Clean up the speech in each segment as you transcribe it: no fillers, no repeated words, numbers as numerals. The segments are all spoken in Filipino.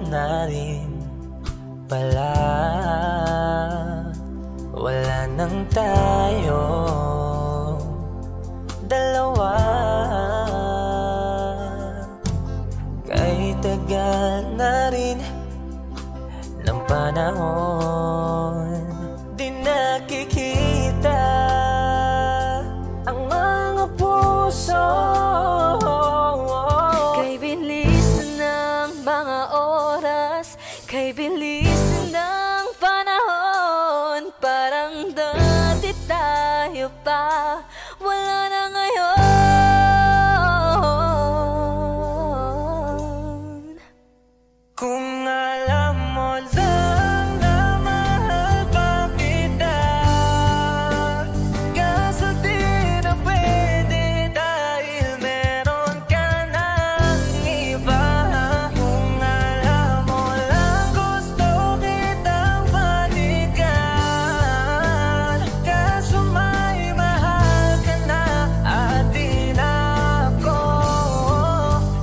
na rin pala. Wala nang tayo dalawa. Kahit tagal na rin ng panahon, di nakikita ang mga puso. Kay bilis ng mga oras, kay bilis ng panahon, parang dati tayo pa, wala na ngayon. Kung alam mo lang na mahal pa kita, kaso di na pwede dahil meron ka ng iba. Kung alam mo lang gusto kitang balikan, kaso may mahal ka na at di na ako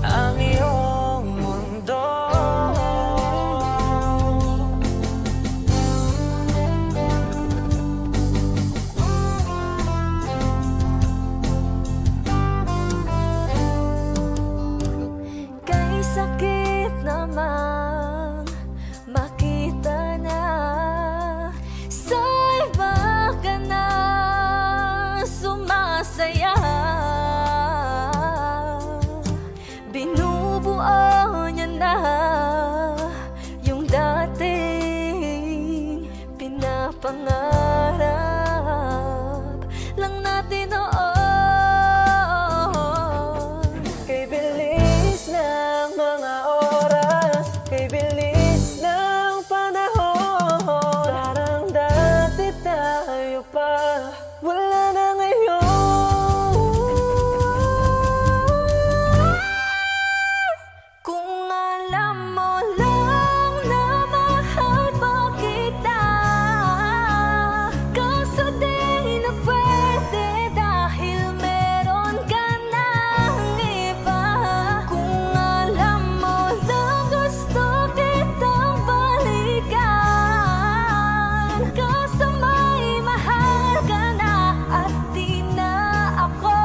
ang iyong mundo. Kay sakit namang makita na sa iba ka na sumasaya. Binubuo niya na yung dating pinapangarap lang natin noon. Kay bilis ng mga oras, kay bilis ng panahon, parang dati tayo pa, wala na ngayon. Kung alam mo lang na mahal pa kita, kaso di na pwede dahil meron ka ng iba. Kung alam mo lang gusto kitang balikan, kaso may mahal ka na at di na ako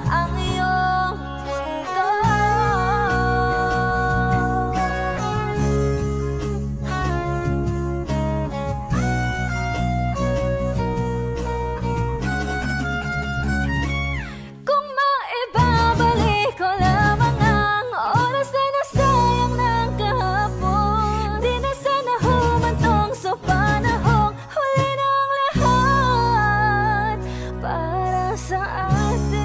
ang iyong mundo. Kung maibabalik ko lamang ang oras na nasayang ng kahapon, di na sana humantong sa panahong huli ng lahat para sa atin.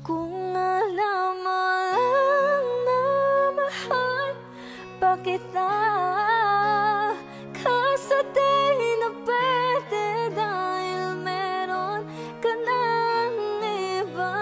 Kung alam mo lang na mahal pa kita, kaso di na pwede dahil meron ka ng iba.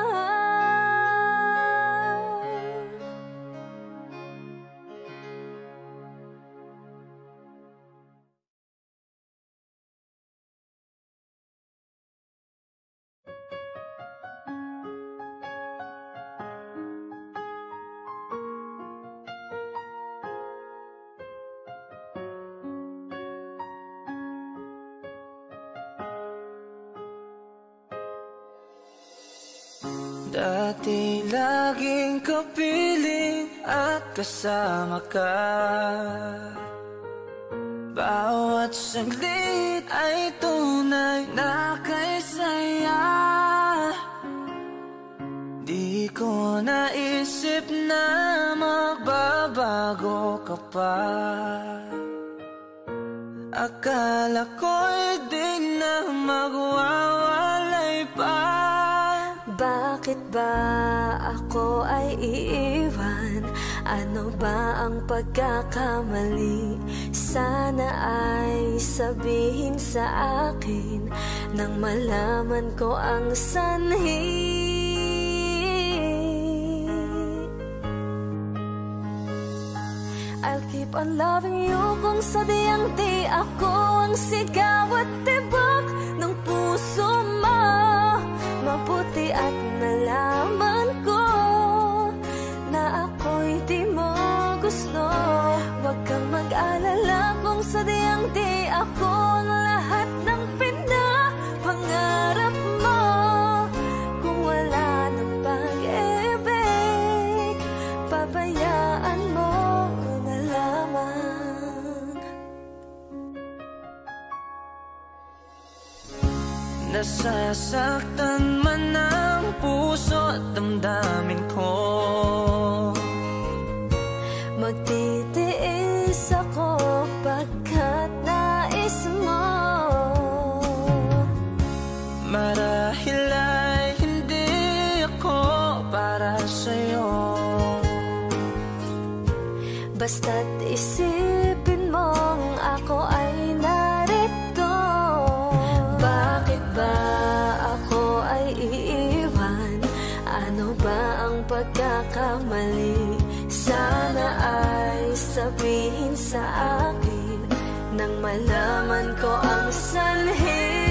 Dati laging kapiling at kasama ka, bawat saglit ay tunay na kay saya. Di ko naisip na magbabago ka pa, akala ko'y di na magwawalay pa. Bakit ba ako ay iiwan? Ano ba ang pagkakamali? Sana ay sabihin sa akin nang malaman ko ang sanhi. I'll keep on loving you kung sadyang di ako ang sigaw at tibok ng puso mo. Mabuti at nalaman ko sadyang di ako ang lahat ng pinapangarap mo. Kung wala ng pag-ibig, pabayaan mo na lamang. Nasasaktan man ang puso at damdamin ko, magtitiis ako pagkat nais mo. Marahil ay hindi ako para sa'yo, basta't isipin mong ako ay narito. Bakit ba ako ay iiwan? Ano ba ang pagkakamali? Sana ay sabihin sa akin nang malaman ko ang sanhi.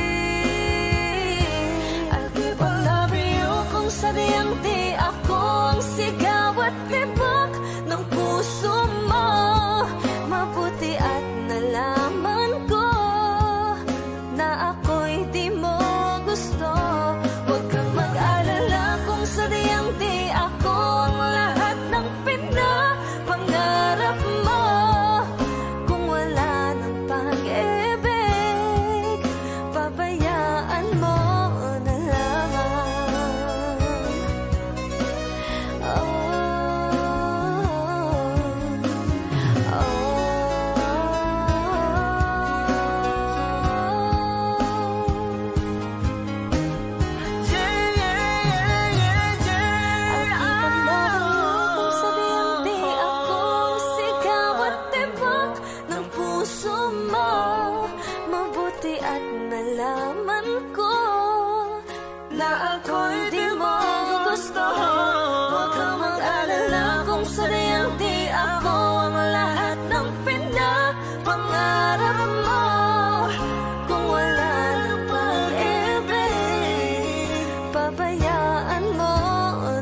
I'll keep on loving you kung sadyang di ako ang sigaw at tibok ng puso mo. Mabuti at nalaman ko na ako'y di mo gusto. Huwag kang mag-alala kung sadyang di ako ang lahat ng pinapangarap mo. Kung wala ng pag-ibig, pabayaan mo na lamang. Oh, nalaman ko na ako'y di mo gusto. Huwag kang mag-alala kung sadyang di ako ang lahat ng pinapangarap mo. Kung wala ng pag-ibig, pabayaan mo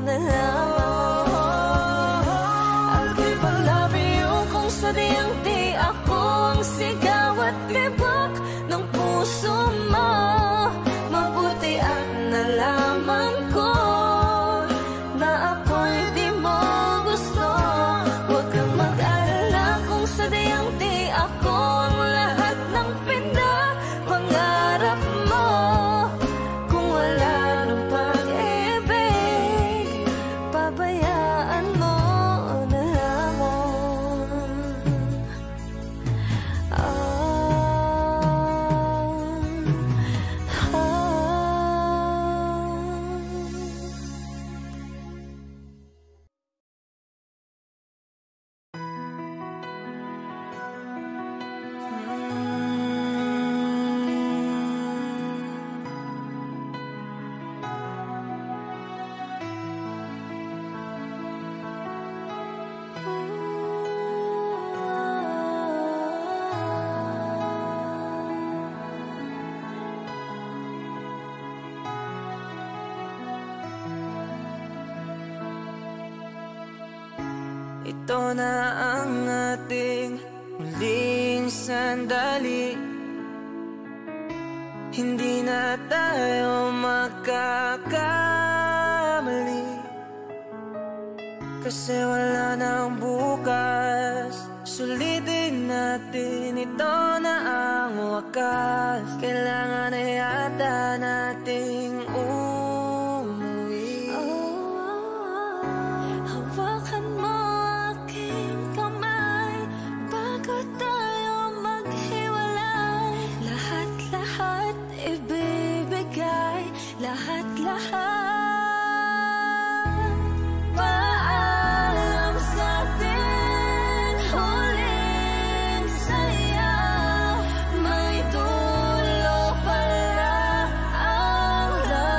na lamang. I'll keep on loving you kung sadyang di ako ang sigaw at tibok ng puso mo. Mabuti at nalaman ko na ako'y di mo gusto. Huwag kang mag-alala kung sadyang di ako ang lahat ng pinapangarap mo. Kung wala ng pag-ibig, pabayaan mo na lamang. ito na ang ating muling sandali. Hindi na tayo magkakamali, kasi wala nang bukas. Sulitin natin, ito na ang wakas. Kailangan na yata nating umuwi. Hawakan mo aking kamay bago tayo maghiwalay. Lahat-lahat ibibigay, lahat-lahat. Paalam sa ating huling saya. May dulo pala ang lahat.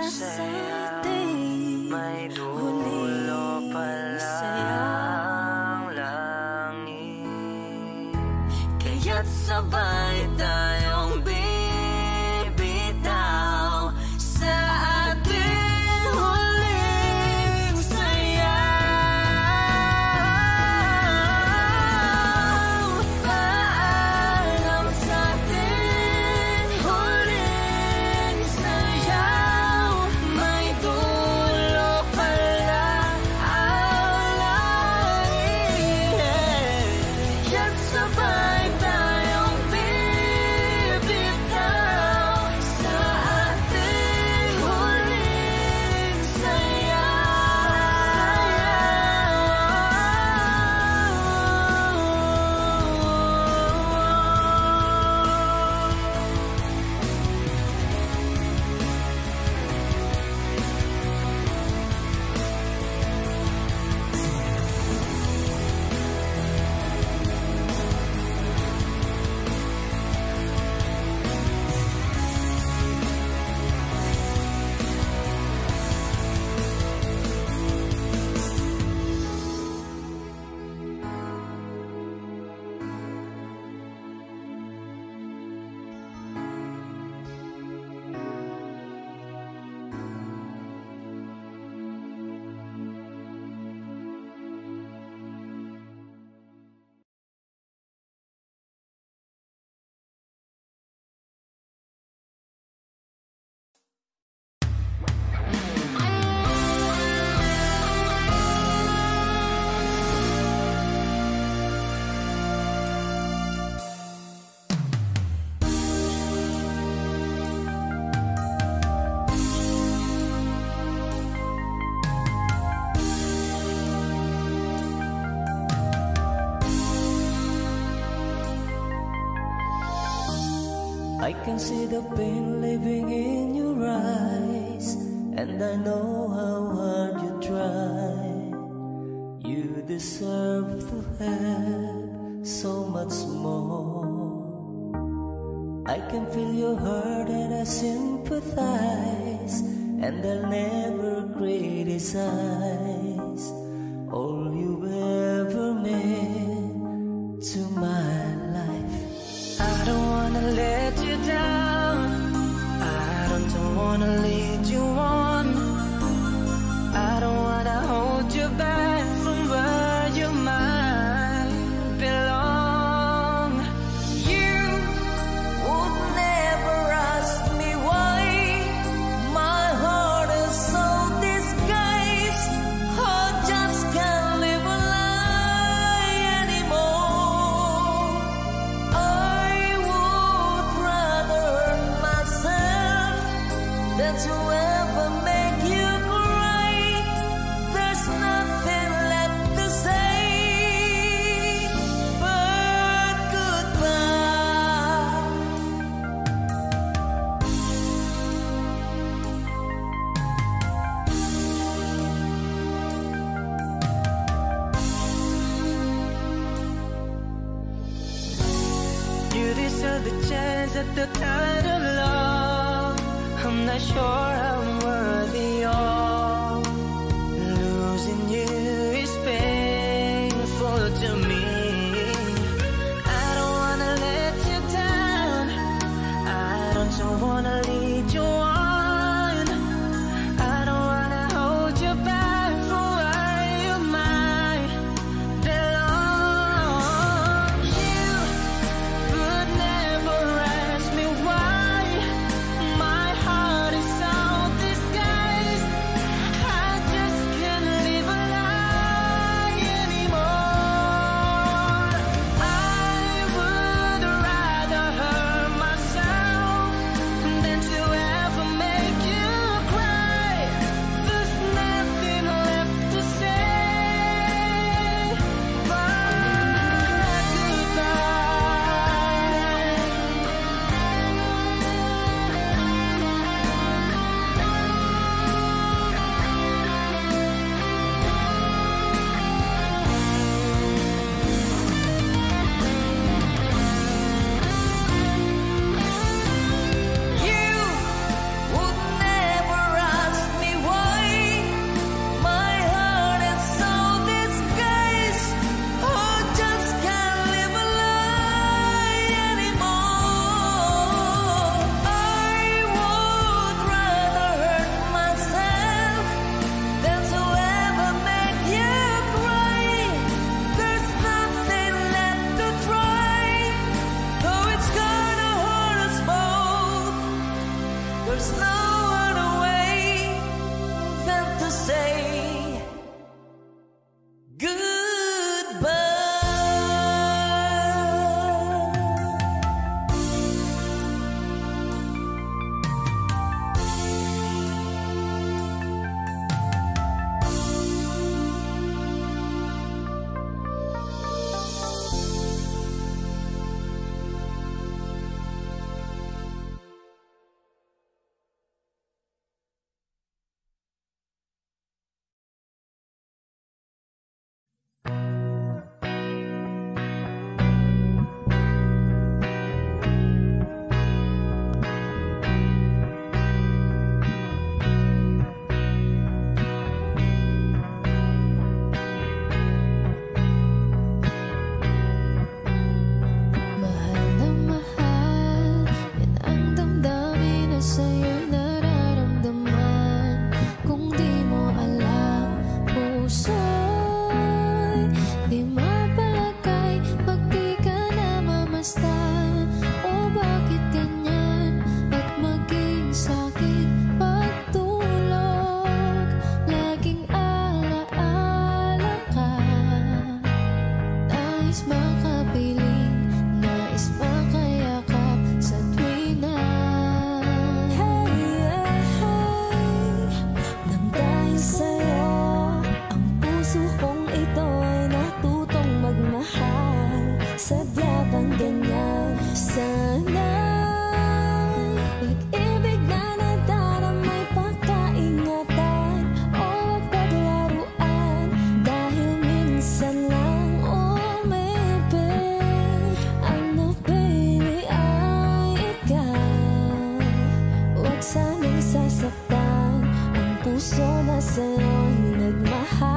para sa ating may huling dulo pala saya. ang langit. Kaya't sabay tayong bibitaw sa ating huling sayaw. Paalam sa ating huling sayaw. May dulo pala ang langit. Kaya't sabay tayong bibitaw sa ating huling I can see the pain living in your eyes, and I know how hard you try. You deserve to have so much more. I can feel your hurt and I sympathize, and I'll never criticize all you've ever meant to my life. I don't wanna let you down, I don't wanna lead you on, I don't wanna hold you back from where you might belong. You would never ask me why my heart is so disguised. I just can't live a lie anymore. I would rather hurt myself than to ever make you cry. There's nothing left to say but goodbye. You deserve the chance at the kind of love I'm not sure I'm worthy of. Losing you is painful to me. I don't wanna let you down, I don't wanna lead you on, I don't wanna hold you back from where you might belong. You would never ask me why my heart is so puso na sa'yo'y nagmahal.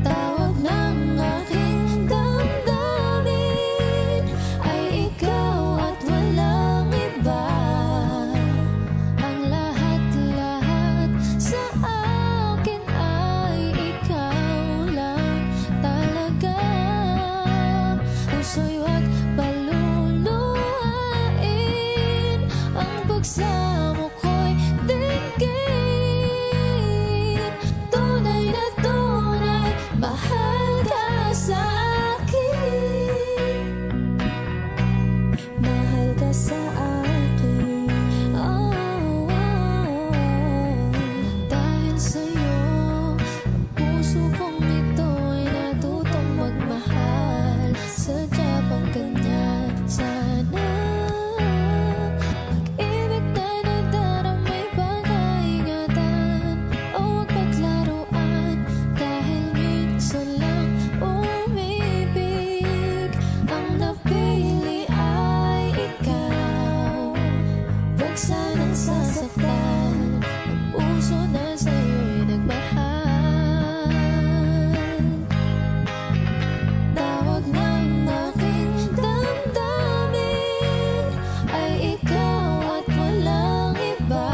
Tawag ng aking damdamin ay ikaw at walang iba. Ang lahat-lahat sa akin ay ikaw lang talaga. Puso'y huwag paluluhain, ang pagsamo ko'y dinggin. Tunay na tunay, mahal ka sa akin. Mahal ka sa akin. Oh, oh, oh. Dahil sa'yo, ang puso kong ito ay natutong magmahal. Sadya bang ganyan sana? Pag-ibig na nadaramay pag-aingatan, o huwag paglaruan, dahil minsan lang umibig. Ang napili ay ikaw, huwag sanang sasaktan. Ang puso na sa'yo'y nagmahal. Tawag ng aking damdamin ay ikaw at walang iba.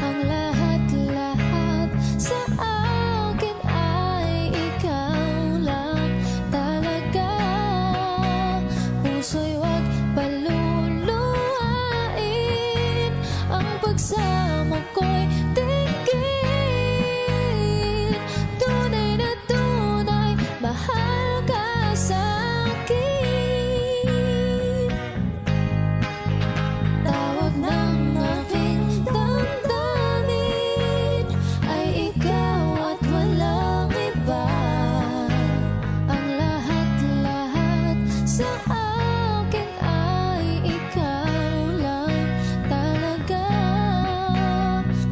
Ang lahat-lahat sa akin ay ikaw lang talaga. Puso'y huwag paluluhain, ang pagsamo ko'y dinggin. Tunay na tunay, mahal ka sa akin. Tawag ng aking damdamin ay ikaw at walang iba. Ang lahat-lahat sa akin ay ikaw lang talaga.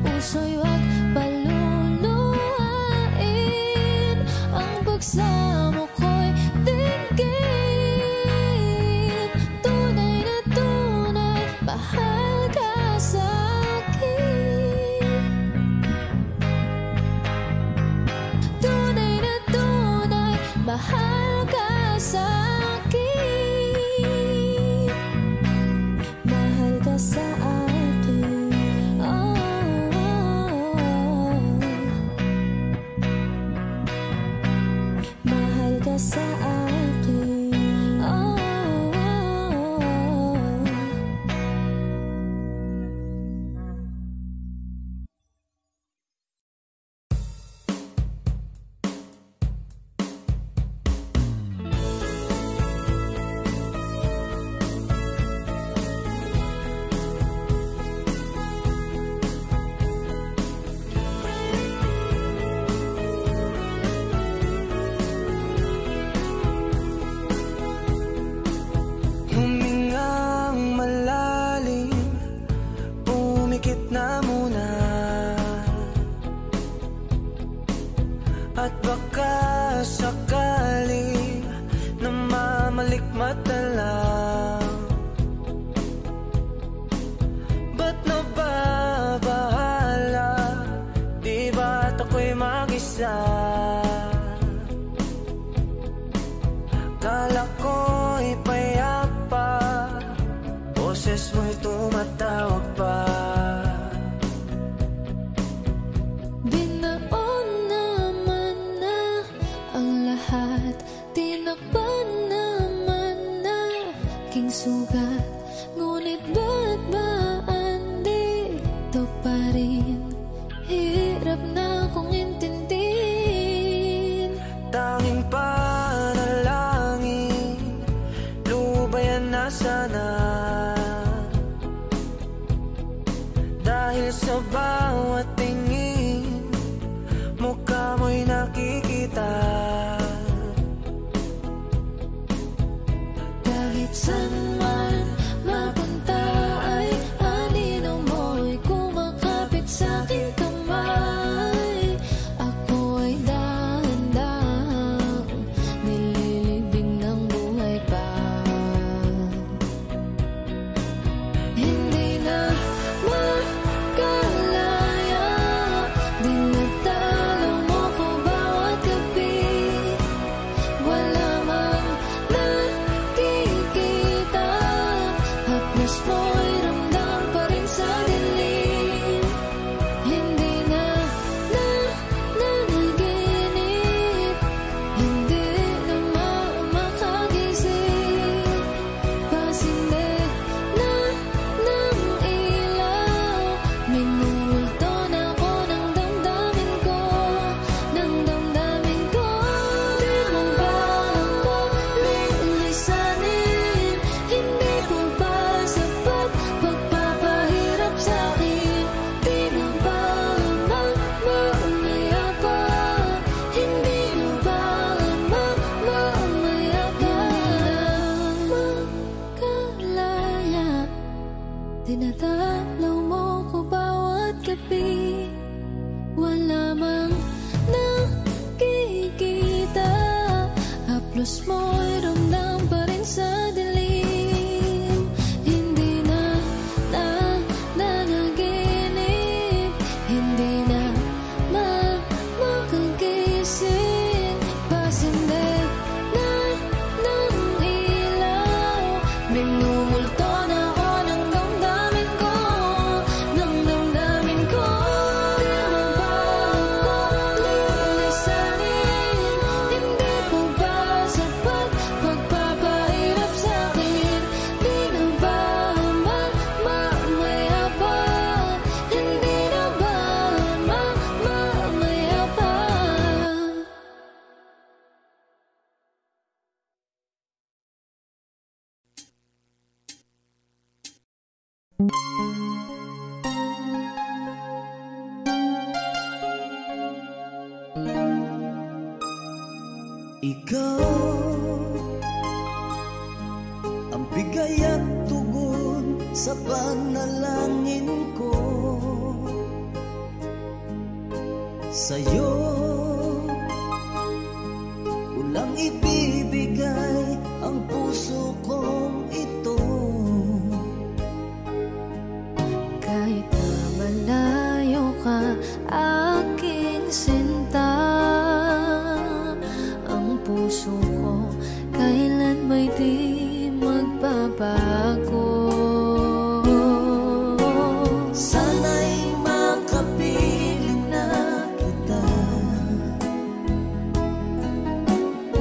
Puso'y huwag paluluhain, ang pagsamo ko'y dinggin. Tunay na tunay, mahal ka sa akin. Tunay na tunay, mahal ka sa akin. Mahal ka sa akin. Oh, oh, oh. Mahal ka sa akin. Oh, oh, oh. Humingang malalim, pumikit na muna, at baka sakali na mamalikmata lang. Ba't nababahala? Di ba't ako'y mag-isa? Kala ko'y payapa, boses mo'y tumatawag pa. Binaon naman na ang lahat, tinakpan naman na king sugat. Ngunit ba't ba andito pa rin? Hirap na kong intindihin. Tanging panalangin, lubayan na sana. Dinadalaw mo ko bawat gabi, wala mang nakikita. Haplos mo'y ramdam pa rin sa dilim. Hindi na nanaginip, hindi na makagising. Pasindet na ng ilaw, minumulto na ako ng damdamin ko, ng damdamin ko. Di mabalik ko lilisanin, hindi ko ba sapat pagpapahirap sa'kin? Di na ba mamaya pa? Hindi na ba mamaya pa? Ikaw ang bigay at tugon sa panalangin ko. Sa'yo ulang ibibigay ang puso kong ito. Kahit na malayo ka, aking sinta, ang puso ko kailan may di magbabago. Sana'y makapiling na kita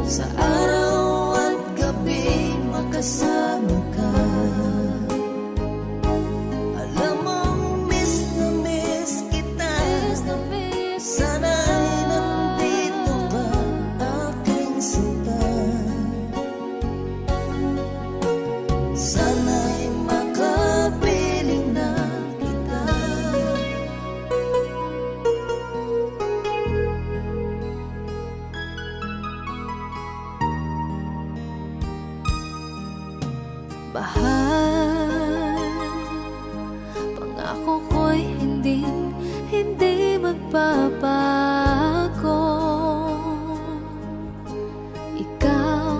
sa araw at gabi, makasama ka. Alam mong miss na miss kita. Sana'y nandito ka, aking sinta. Sana'y makapiling na kita. Bahal, pangako ko'y hindi magbabago. Ikaw,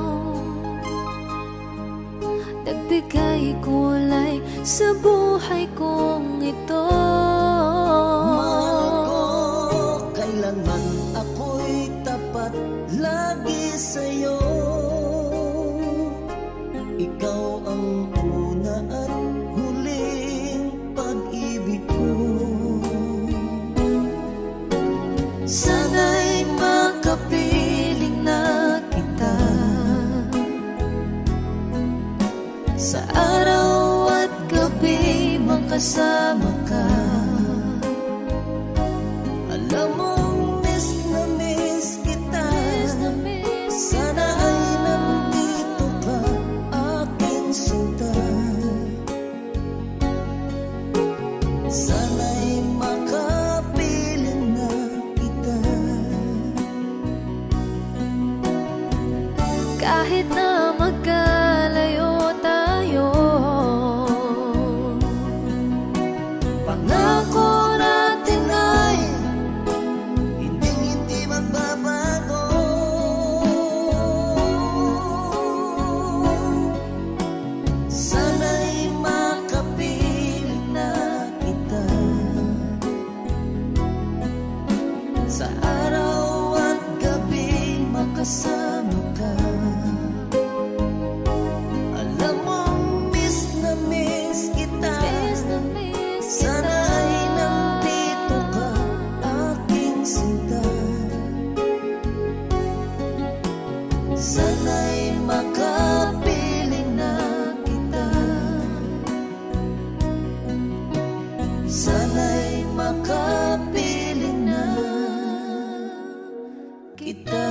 nagbigay kulay sa buhay kong ito. Mahal ko, kailanman ako'y tapat lagi sa'yo. Ikaw ang una at huling pag-ibig ko. Sana'y makapiling na kita sa araw at gabi, makasama ka. Alam mong miss na miss kita. Sana ay nandito ka, aking sinta. Sana'y makapiling na kita. Kahit na magkalayo tayo, Pangako natin ay hindi magbabago. Sana'y makapiling na kita sa araw at gabi, makasama ka. Alam mong miss na miss kita. Sana'y nandito ka, aking sinta. Sana'y makapiling na kita. Sana'y makapiling na kita.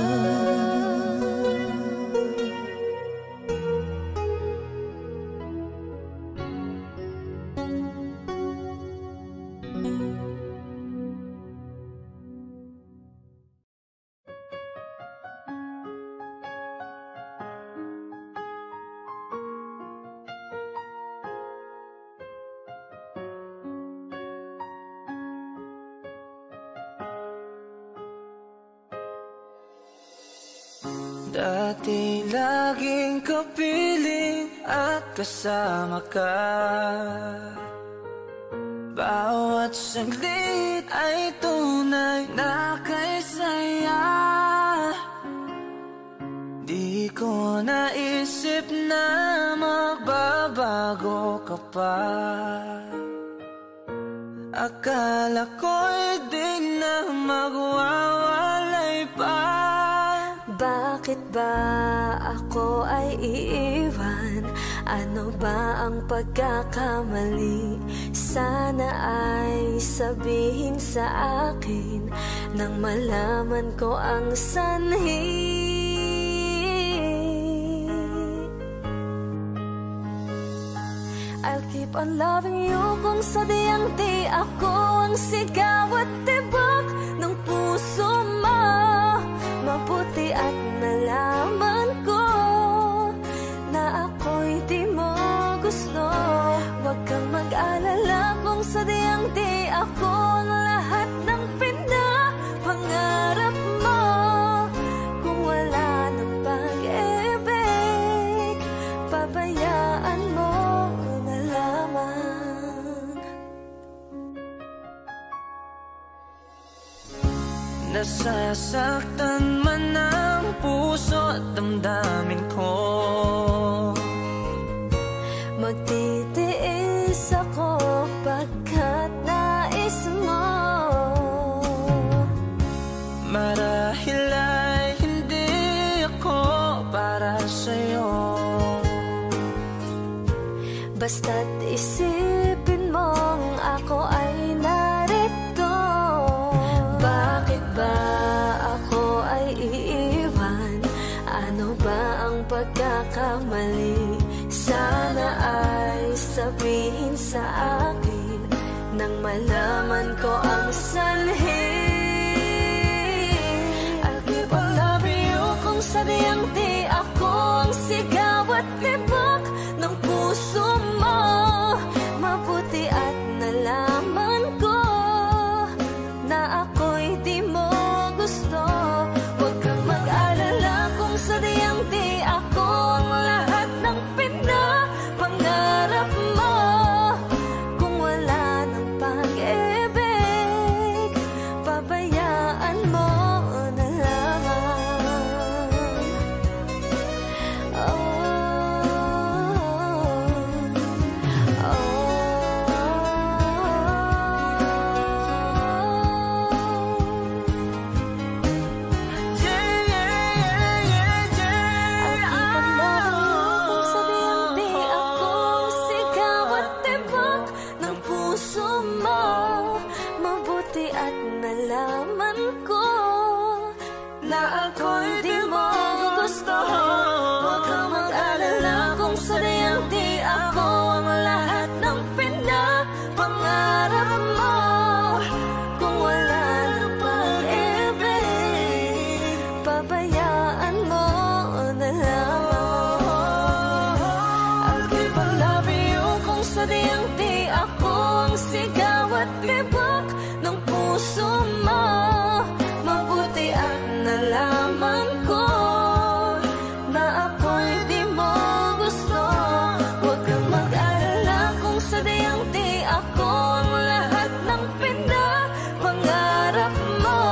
Dati laging kapiling at kasama ka. Bawat saglit ay tunay na kay saya. Di ko naisip na magbabago ka pa. Akala ko'y di na magwawalay pa. Bakit ba ako ay iiwan? Ano ba ang pagkakamali? Sana ay sabihin sa akin nang malaman ko ang sanhi. I'll keep on loving you kung sadyang di ako ang sigaw at tibok ng puso mo. Mabuti at nalaman ko na ako'y di mo gusto. Huwag kang mag-alala kung sadyang di ako ang lahat ng pinapangarap mo. Kung wala ng pag-ibig, pabayaan mo na lamang. Nasasaktan man ang puso at damdamin ko. Magtitiis ako pagkat nais mo. Marahil ay hindi ako para sa'yo. Basta't isipin mong ako ay narito. Bakit ba ako ay iiwan? Ano ba ang pagkakamali? Sana ay sabihin sa akin nang malaman ko ang sanhi. I'll keep on loving you kung sadyang di ako ang sigaw at tibok ng puso mo. Mabuti at nalaman ko na ako'y di mo gusto. Huwag kang mag-alala kung sadyang di ako ang lahat ng pinapangarap mo. Kung wala ng pag-ibig, pabayaan mo na lamang. Mabuti at nalaman ko na ako'y di mo gusto. Huwag kang mag-alala kung sadyang di ako ang lahat ng pinapangarap mo. Kung wala ng pag-ibig, pabayaan mo na lamang. I'll keep on loving you kung sadyang di ako ang sigaw at tibok ng puso mo. Mabuti at nalaman ko na ako'y di mo gusto. Huwag kang mag-alala kung sadyang di ako ang lahat ng pinapangarap mo.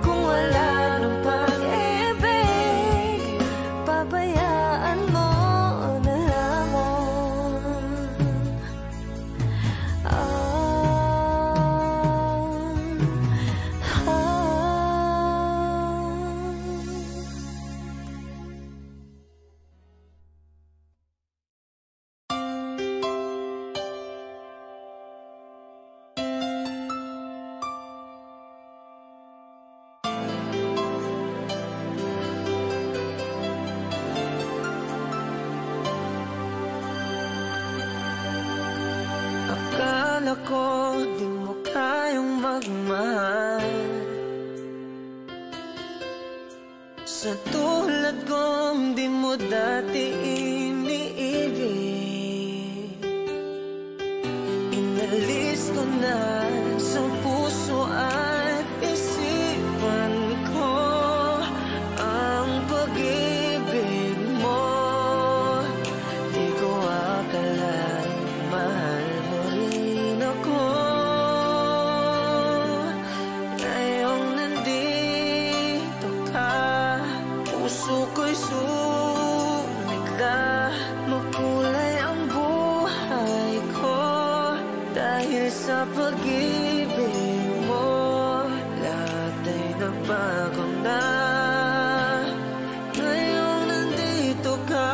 Kung wala ng pag-ibig, pabayaan mo na lamang. Akala ko di mo kayang magmahal. Sa tulad kong di mo dati iniibig. Inalis ko na sa puso at isipan ko ang pag Dahil sa pag-ibig mo, lahat ay nagbago na. Ngayong nandito ka,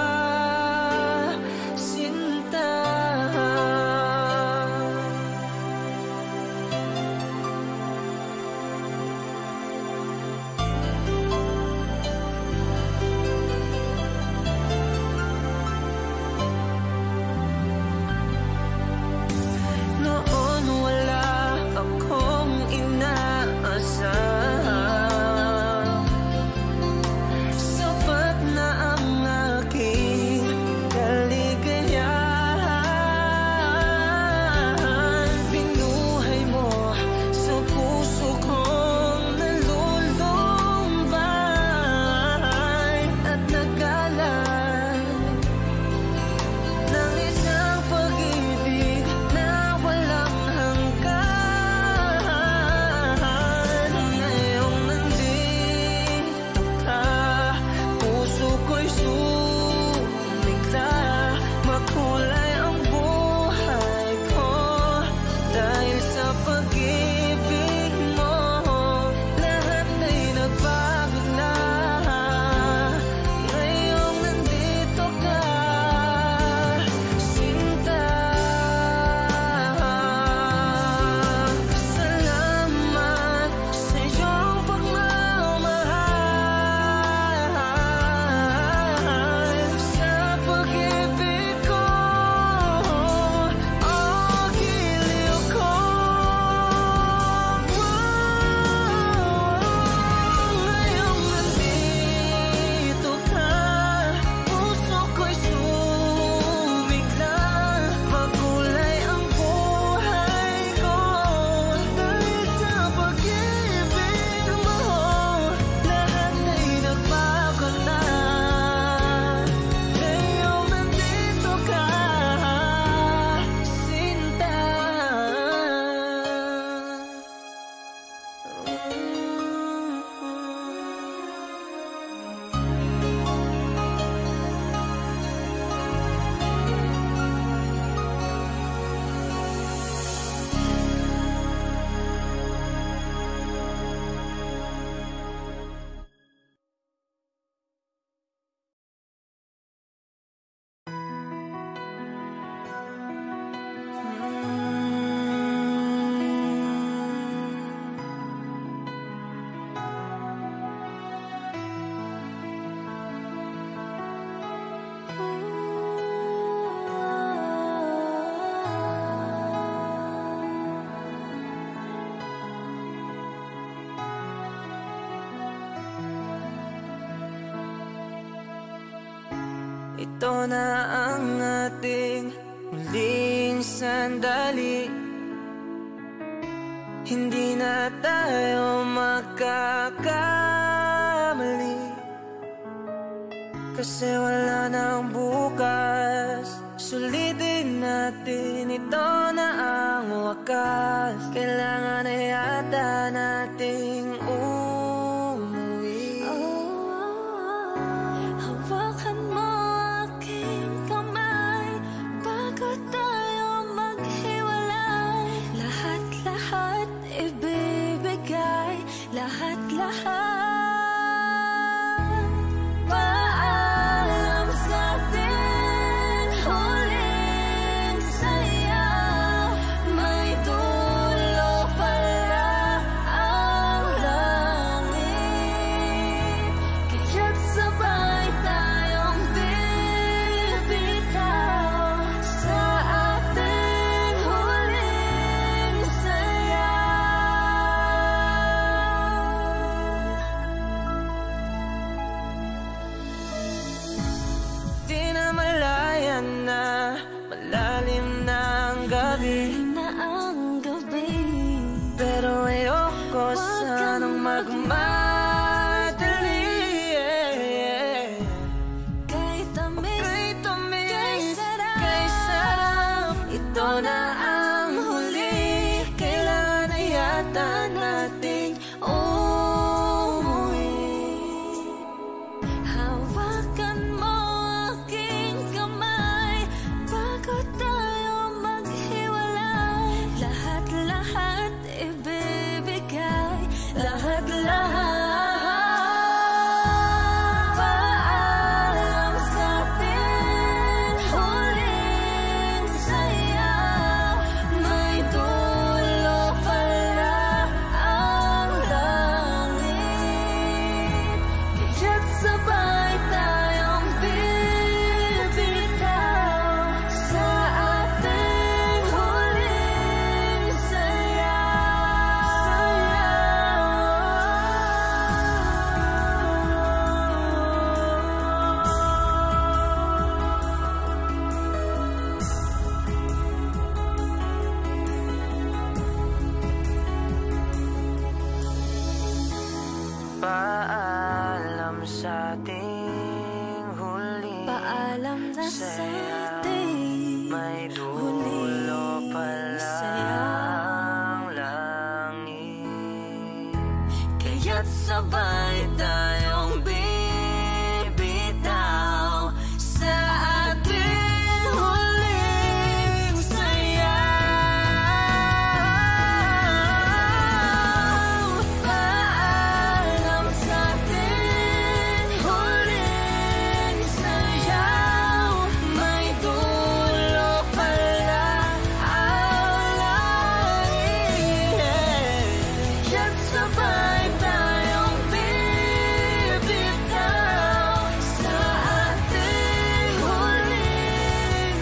sinta. Noon wala akong inaasahan, sapat na ang aking kaligayahan. Binuhay mo sa puso kong nalulumbay at nagalan ng isang pag-ibig na walang hanggan. Ngayong nandito ka, puso ko'y sumigla. Makulay ang buhay ko dahil sa pag-ibig mo. Lahat ay nagbago na. Ngayong nandito ka, sinta. Salamat sa iyong pagmamahal, sa pag-ibig ko, o giliw ko. Ngayong nandito ka, puso ko'y sumigla. Makulay ang buhay ko dahil sa pag-ibig mo. Lahat ay nagbago na. Ngayong nandito ka, sinta. Ito na ang ating muling sandali. Hindi na tayo magkakamali, kasi wala nang bukas. Sulitin natin, ito na ang wakas. Kailangan na yata nating umuwi. Hawakan mo aking kamay bago tayo maghiwalay. Lahat-lahat ibibigay, lahat-lahat. Paalam sa ating huling saya. May dulo pala ang langit, kaya't sabay tayong bibitaw sa ating huling saya. Di na malayan na, malalim na ang gabi, Na ang gabi, pero ayoko sanang magmadali. kay tamis, Kay tamis, kay sarap. kay sarap. Ito na ang huli, kailangan na yata nating umuwi. Hawakan mo aking kamay bago tayo maghiwalay. sa ating may huling dulo saya. palang langit. Kaya't sabay tayong bibitaw sa ating huling sayaw. Paalam sa ating huling sayaw, may dulo pala ang langit. Kaya't sabay tayong bibitaw sa ating huling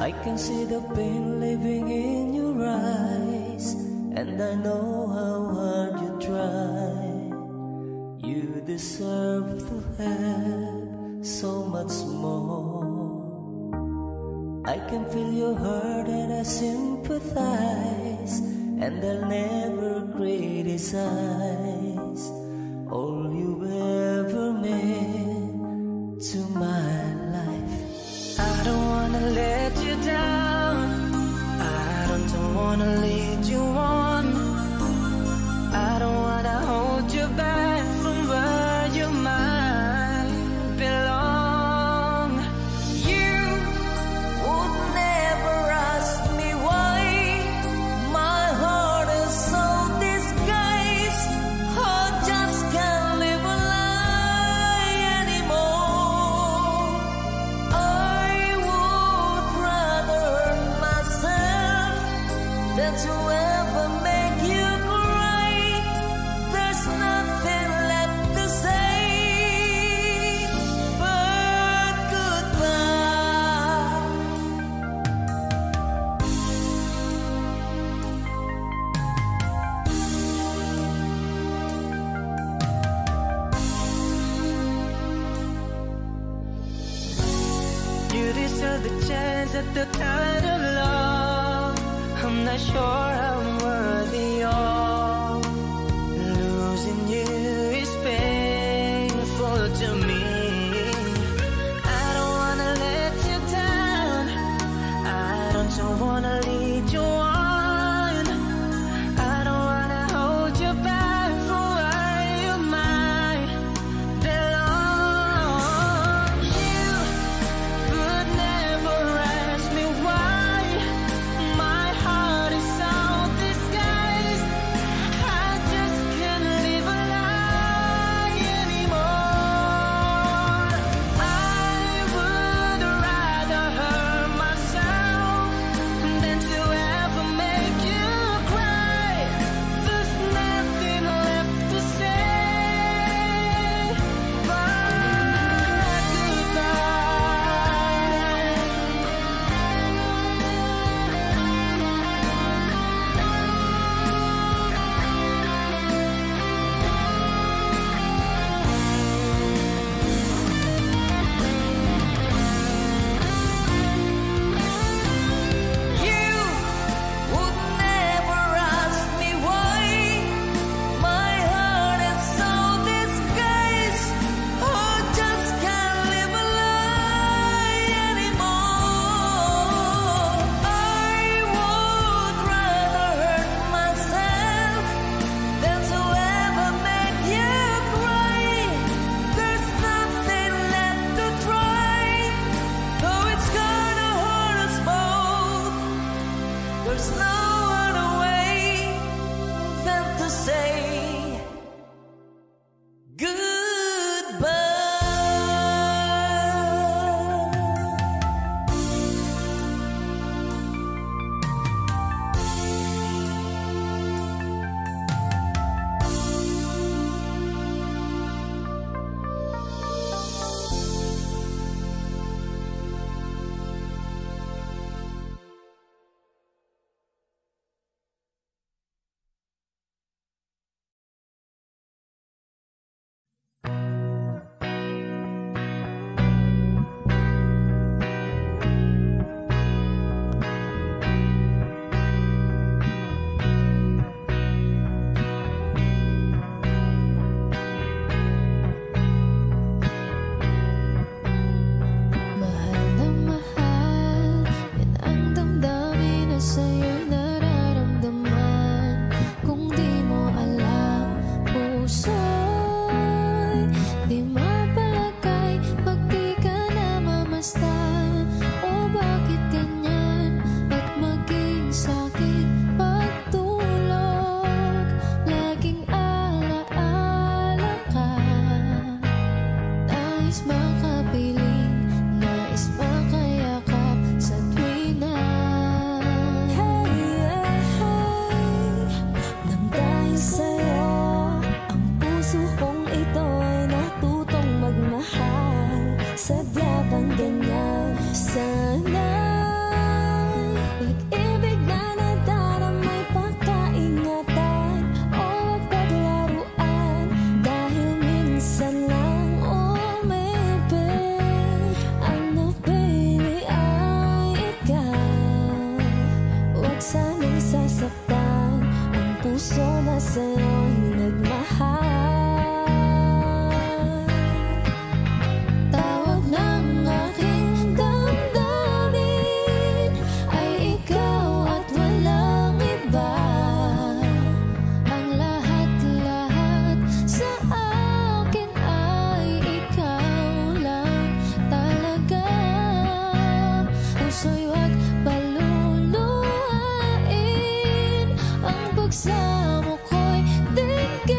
I can see the pain living in your eyes, and I know how hard you try. You deserve to have so much more. I can feel your hurt and I sympathize, and I'll never criticize all you ever meant to my life. I don't wanna let you down, I don't wanna lead you on, I don't wanna hold you back from where you might belong. You would never ask me why my heart is so disguised. I just can't live a lie anymore. I would rather hurt myself than to ever make you cry. There's nothing left to say but goodbye. You deserve the chance at the kind of love I'm not sure I'm worthy of. Losing you is painful to me. I don't wanna let you down, I don't wanna lead you on, I don't wanna hold you back from where you might belong. You could never ask me why my heart is so puso'y di mapalagay pag di ka na mamasdan. O bakit ganyan at maging sakit pagtulog? Laging alaala ka, nais makapiling, nais makayakap sa tuwina. Nang dahil sa'yo, ang puso kong ito'y natutong magmahal. Sadya bang ganyan? Sana'y pag-ibig na nadaramay pagkaingatan o wag paglaruan, dahil minsan lang umibig. Ang napili ay ikaw, wag sanang sasaktan ang puso na sa'yo'y nagmahal. Tawag ng aking damdamin ay ikaw at walang iba. Ang lahat-lahat sa akin ay ikaw lang talaga. Puso'y wag paluluhain, ang pagsamo ko'y dinggin.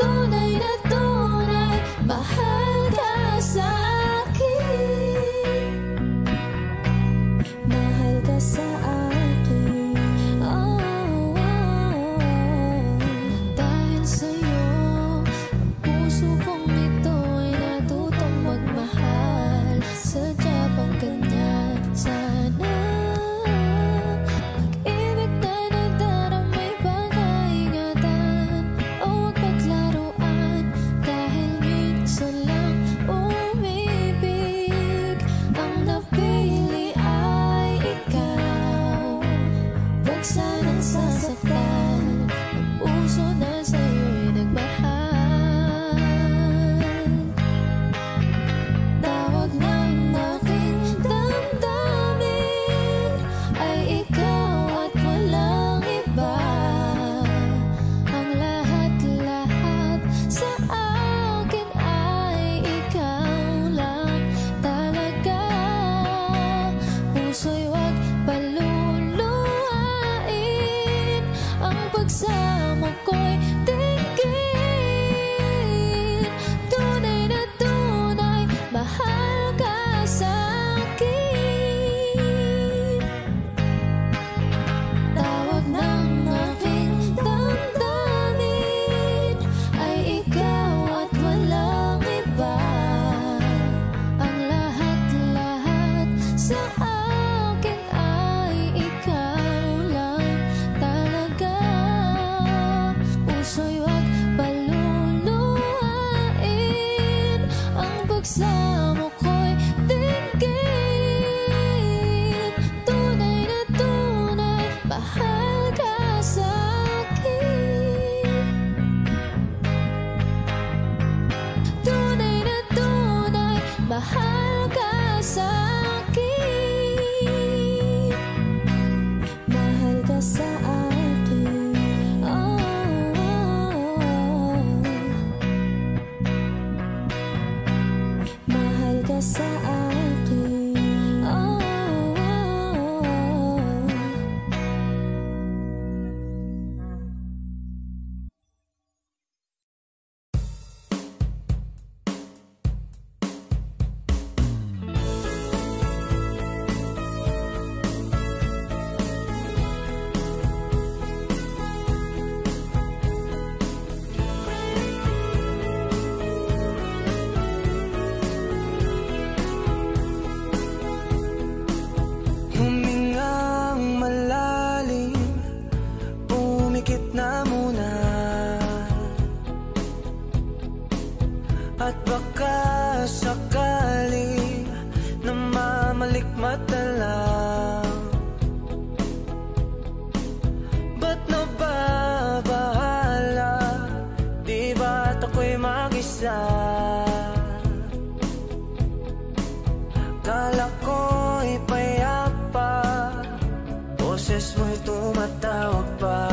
Tunay na tunay, mahal ka sa akin. Mahal ka sa akin. Oh, oh, oh. Dahil sa'yo, ang puso kong ito'y natutong magmahal. Sadya bang ganyan? Sana pag-ibig na nadaramay pagkaingatan o wag paglaruan, dahil minsan lang umibig. Ang napili ay ikaw, wag sanang sasaktan ang puso na sa'yo'y nagmahal. Tawag ng aking damdamin ay ikaw at walang iba. Ang lahat-lahat sa akin ay ikaw lang talaga. Puso'y wag paluluhain, ang pagsamo ko'y dinggin. Tunay na tunay, mahal ka sa akin. Tawag ng aking damdamin ay ikaw at walang iba. Ang lahat-lahat sa akin ay ikaw lang talaga. Puso'y wag paluluhain, ang pagsamo ko'y dinggin. Tunay na tunay, mahal ka sa akin. Tunay na tunay, mahal ka sa akin. Mahal ka sa akin. Oh, oh, oh. Mahal ka sa akin. Oh, oh, oh. At baka sakali na mamalikmat na lang. Ba't nababahala? Di ba't ako'y mag-isa? Kala ko'y payapa, boses mo'y tumatawag pa.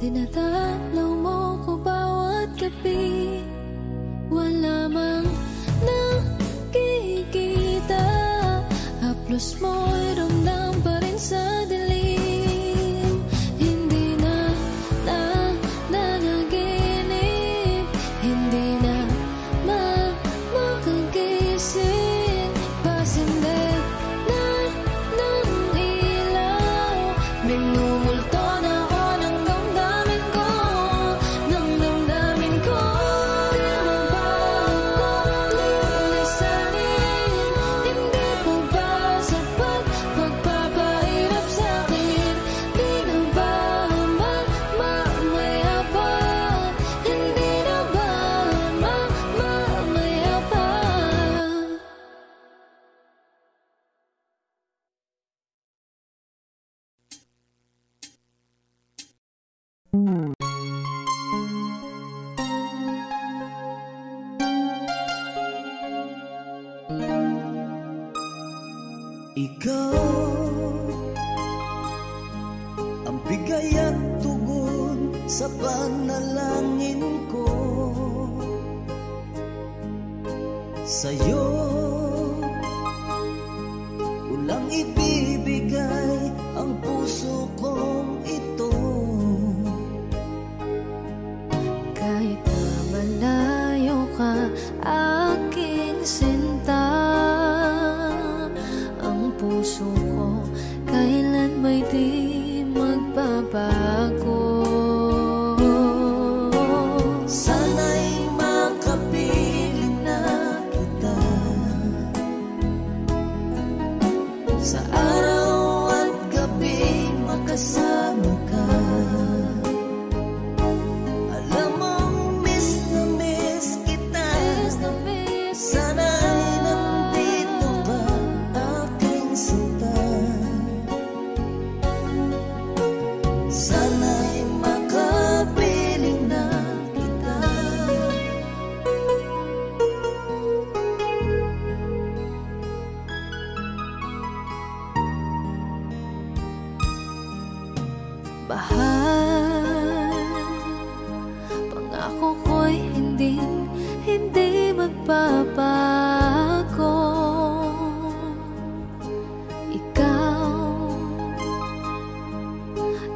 Dinadalaw mo ko bawat gabi, wala mang nakikita. Haplos mo'y ramdam pa rin sa dilim. Hindi na nanaginip, hindi na makagising. Pasindig na ng ilaw, minumulto na ako ng damdamin ko, ng damdamin ko. Di na ba ako lilisanin? Hindi ko ba sapat pagpapahirap sa'kin? Di na ba mamaya pa? Hindi na ba mamaya pa? Ikaw ang bigay at tugon sa panalangin ko. Sa'yo ulang ibibigay ang puso kong ito. Kahit na malayo ka, aking sinta, ang puso ko kailan may di magbabago. Sana'y makapiling na kita sa araw at gabi, makasama ka. Alam mong miss na miss kita. Sana'y nandito ka, aking sinta. Sana'y makapiling na kita. Bahal, pangako ko'y hindi magbabago. Ikaw,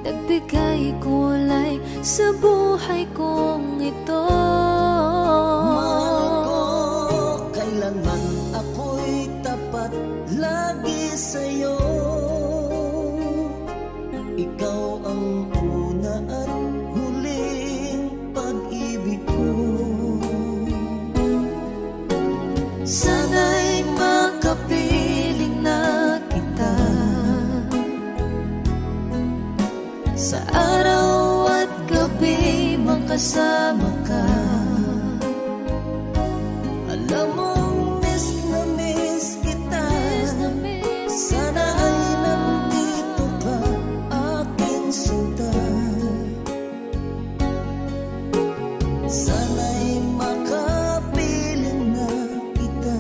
nagbigay kulay sa buhay kong ito. Mahal ko, kailanman ako'y tapat lagi sa'yo. Ikaw ang una at huling pag-ibig ko. Sana'y makapiling na kita sa araw at gabi, makasama ka. Alam mong miss na miss kita. Sana ay nandito ka, aking sinta. Sana'y makapiling na kita.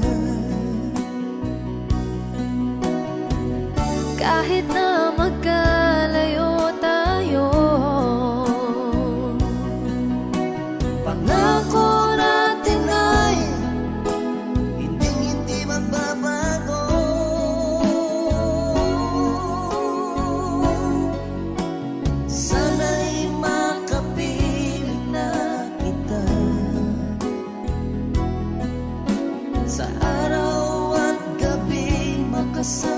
Kahit na magkalayo tayo, Pangako natin ay hindi magbabago. Sana'y makapiling na kita sa araw at gabi, makasama